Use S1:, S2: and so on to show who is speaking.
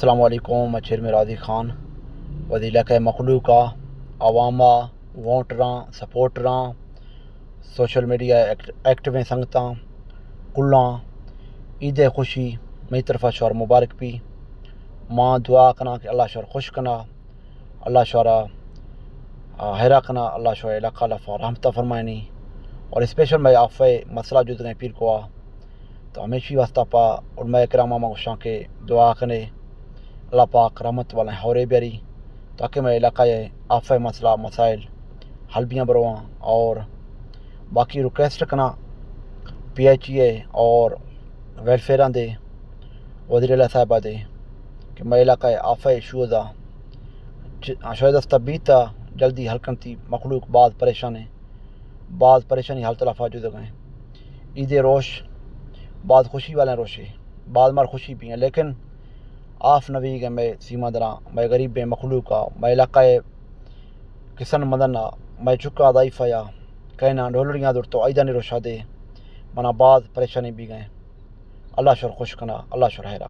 S1: السلام علیکم. میں چیئرمین راضی خان وزیر علاقہ مخلوقہ عوامہ ووٹراں سپورٹراں سوشل میڈیا ایکٹیویں سنگتاں کلاں عید خوشی میری طرف شور مبارک بھی. ماں دعا کنا کہ اللہ شور خوش کنا، اللہ شورا حیرا کنا، اللہ شور علاقہ لفا رحمتہ فرمائنی. اور اسپیشل میں آفے مسئلہ جو دیں پیر کو تو ہمیشہ واسطہ پا علماء کرام ماں کے دعا کنے اللہ پاک رحمت والے ہورے بیاری تاکہ میں علاقہ آفے مسئلہ مسائل حل بیاں برواں. اور باقی ریکویسٹ کنا پی ایچ ای اور ویلفیئراں دے وزیر اعلیٰ صاحبہ دے کہ میں علاقہ آفے ایشوز شاید بیتا جلدی حل کرتی مخلوق بعض پریشانی حل طرف جو گئے. عید روش بعض خوشی والے روشے بعض مار خوشی بھی ہیں لیکن آف نوی گئے میں سیما دراں میں غریب مخلوق میں علاقہ کسن مدن میں چکا ضعیفہ یا کہنا ڈھولڑیاں دور تو آئیدہ نہیں روشا دے منا بعض پریشانی بھی گئے. اللہ شور خوش کنا، اللہ شور حیرا.